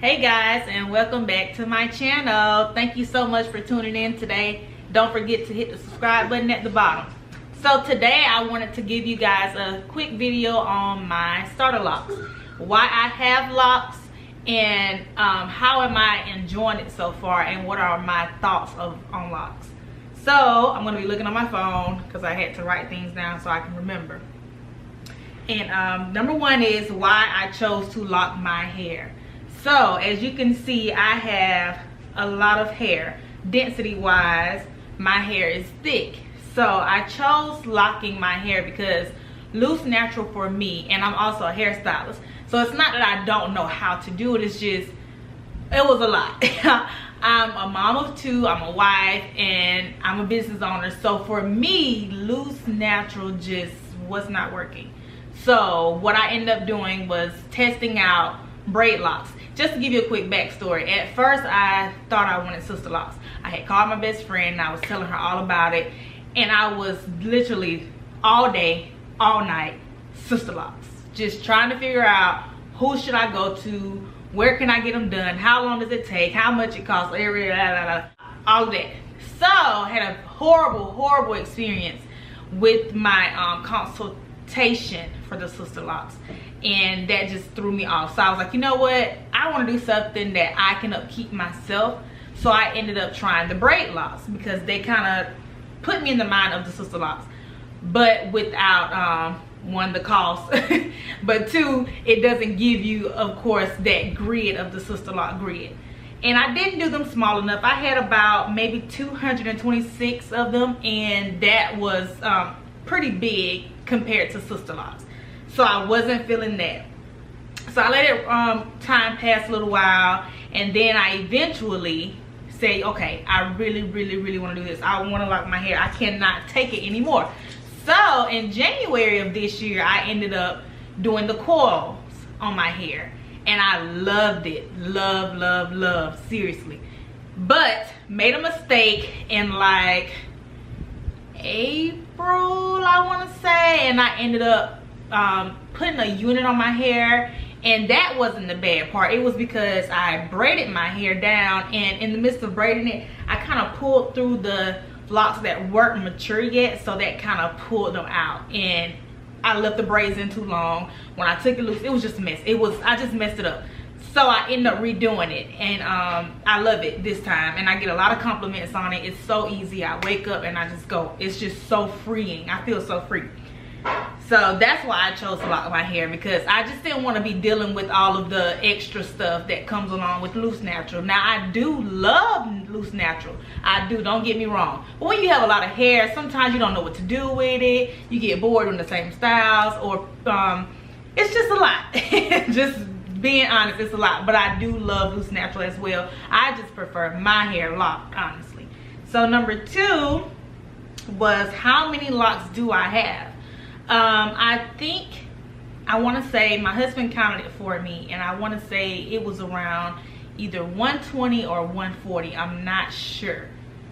Hey guys, and welcome back to my channel. Thank you so much for tuning in today. Don't forget to hit the subscribe button at the bottom. So today I wanted to give you guys a quick video on my starter locks, why I have locks, and how am I enjoying it so far, and what are my thoughts on locks. So I'm going to be looking on my phone because I had to write things down so I can remember. And number one is why I chose to lock my hair. So as you can see, I have a lot of hair. Density wise, my hair is thick. So I chose locking my hair because loose natural for me, and I'm also a hairstylist. So it's not that I don't know how to do it, it's just, it was a lot. I'm a mom of two, I'm a wife, and I'm a business owner. So for me, loose natural just was not working. So what I ended up doing was testing out braid locks. Just to give you a quick backstory, at first I thought I wanted sister locks. I had called my best friend and I was telling her all about it, and I was literally all day, all night, sister locks. Just trying to figure out who should I go to, where can I get them done, how long does it take, how much it costs, all of that. So I had a horrible experience with my consultation for the sister locks, and that just threw me off. So I was like, you know what, I want to do something that I can upkeep myself. So I ended up trying the braid locks because they kind of put me in the mind of the sister locks, but without one, the cost, but two, it doesn't give you, of course, that grid of the sister lock grid. And I didn't do them small enough. I had about maybe 226 of them, and that was pretty big compared to sister locks. So I wasn't feeling that. So I let it time pass a little while, and then I eventually say, okay, I really want to do this. I want to lock my hair. I cannot take it anymore. So in January of this year, I ended up doing the coils on my hair, and I loved it. Love, seriously. But made a mistake in like April, I want to say, and I ended up putting a unit on my hair, and that wasn't the bad part. It was because I braided my hair down, and in the midst of braiding it, I kind of pulled through the locks that weren't mature yet, so that kind of pulled them out, and I left the braids in too long. When I took it loose, it was just a mess. I just messed it up. So I ended up redoing it, and I love it this time, and I get a lot of compliments on it. It's so easy. I wake up and I just go. It's just so freeing. I feel so free. So that's why I chose to lock my hair, because I just didn't want to be dealing with all of the extra stuff that comes along with loose natural. Now I do love loose natural. I do, don't get me wrong. But when you have a lot of hair, sometimes you don't know what to do with it. You get bored with the same styles, or it's just a lot. Just being honest, it's a lot. But I do love loose natural as well. I just prefer my hair locked, honestly. So number two was, how many locks do I have? I think, I want to say, my husband counted it for me, and I want to say it was around either 120 or 140. I'm not sure,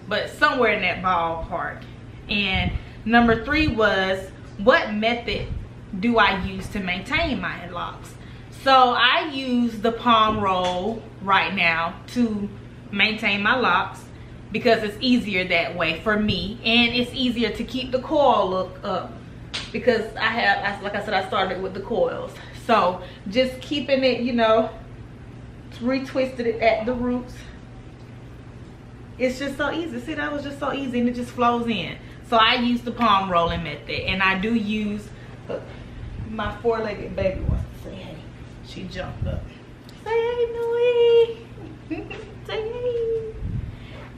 but somewhere in that ballpark. And number three was, what method do I use to maintain my locks? So I use the palm roll right now to maintain my locks, because it's easier that way for me, and it's easier to keep the coil look up, because like I said, I started with the coils. So just keeping it, you know, retwisted it at the roots. It's just so easy. See, that was just so easy, and it just flows in. So I use the palm rolling method, and I do use, my four-legged baby wants to say hey. She jumped up. Say hey, Noe. Say hey.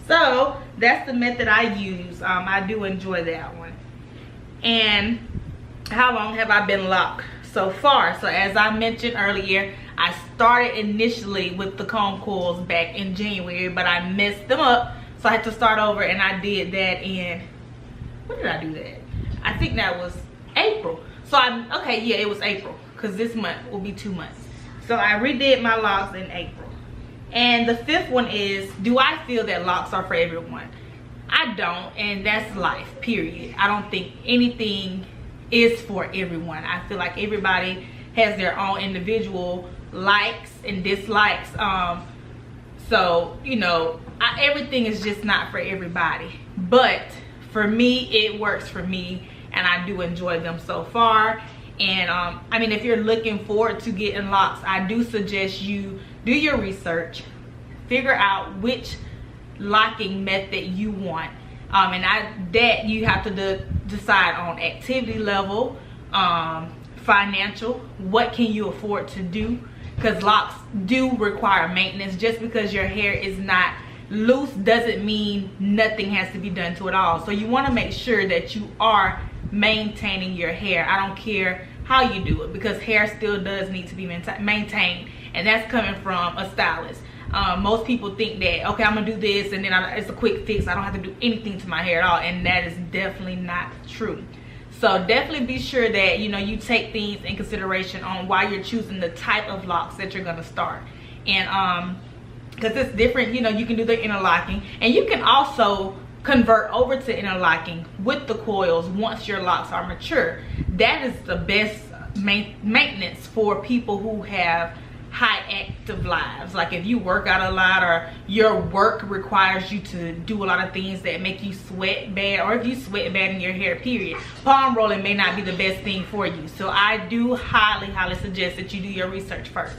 So that's the method I use. I do enjoy that one. And how long have I been locked so far? So as I mentioned earlier, I started initially with the comb coils back in January, but I messed them up, so I had to start over, and I did that in, when did I do that? I think that was April. So okay, yeah, it was April, because this month will be 2 months. So I redid my locks in April. And the fifth one is, do I feel that locks are for everyone? I don't, and that's life, period. I don't think anything is for everyone. I feel like everybody has their own individual likes and dislikes. So, you know, everything is just not for everybody. But for me, it works for me, and I do enjoy them so far. And I mean, if you're looking forward to getting locks, I do suggest you do your research, figure out which locking method you want. That you have to decide on activity level, financial, what can you afford to do, because locks do require maintenance. Just because your hair is not loose doesn't mean nothing has to be done to it all. So you want to make sure that you are maintaining your hair. I don't care how you do it, because hair still does need to be maintained, and that's coming from a stylist. Most people think that, okay, I'm gonna do this and then it's a quick fix, I don't have to do anything to my hair at all, and that is definitely not true. So definitely be sure that, you know, you take things in consideration on why you're choosing the type of locks that you're gonna start. And because it's different, you know, you can do the interlocking, and you can also convert over to interlocking with the coils once your locks are mature. That is the best maintenance for people who have high active lives. Like if you work out a lot, or your work requires you to do a lot of things that make you sweat bad, or if you sweat bad in your hair, period, palm rolling may not be the best thing for you. So I do highly suggest that you do your research first,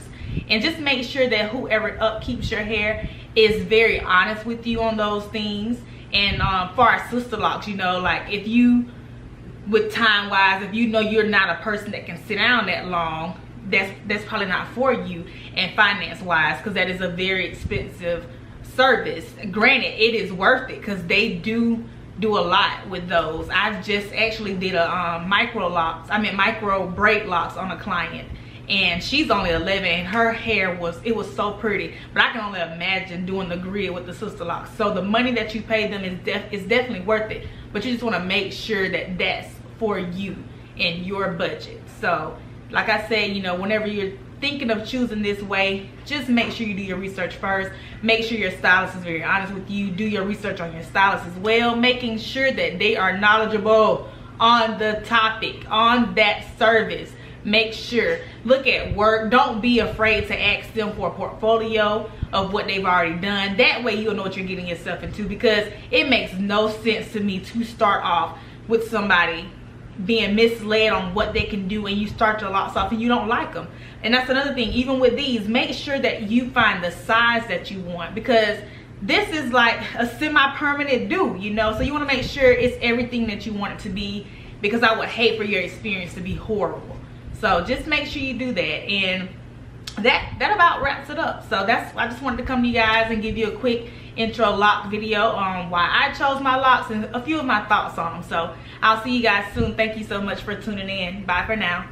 and just make sure that whoever upkeeps your hair is very honest with you on those things. And for our sister locks, you know, like if you, with time wise, if you know you're not a person that can sit down that long, that's probably not for you. And finance wise, because that is a very expensive service. Granted, it is worth it, because they do a lot with those. I've just actually did a micro braid locks on a client, and she's only 11, and her hair was so pretty. But I can only imagine doing the grid with the sister locks. So the money that you pay them is definitely worth it, but you just want to make sure that that's for you and your budget. So like I said, you know, whenever you're thinking of choosing this way, just make sure you do your research first. Make sure your stylist is very honest with you. Do your research on your stylist as well, making sure that they are knowledgeable on the topic, on that service. Make sure, look at work. Don't be afraid to ask them for a portfolio of what they've already done. That way you'll know what you're getting yourself into, because it makes no sense to me to start off with somebody being misled on what they can do, and you start your locks off and you don't like them. And that's another thing, even with these, make sure that you find the size that you want, because this is like a semi-permanent do, you know. So you want to make sure it's everything that you want it to be, because I would hate for your experience to be horrible. So just make sure you do that. And that about wraps it up. So I just wanted to come to you guys and give you a quick intro lock video on why I chose my locks and a few of my thoughts on them. So I'll see you guys soon. Thank you so much for tuning in. Bye for now.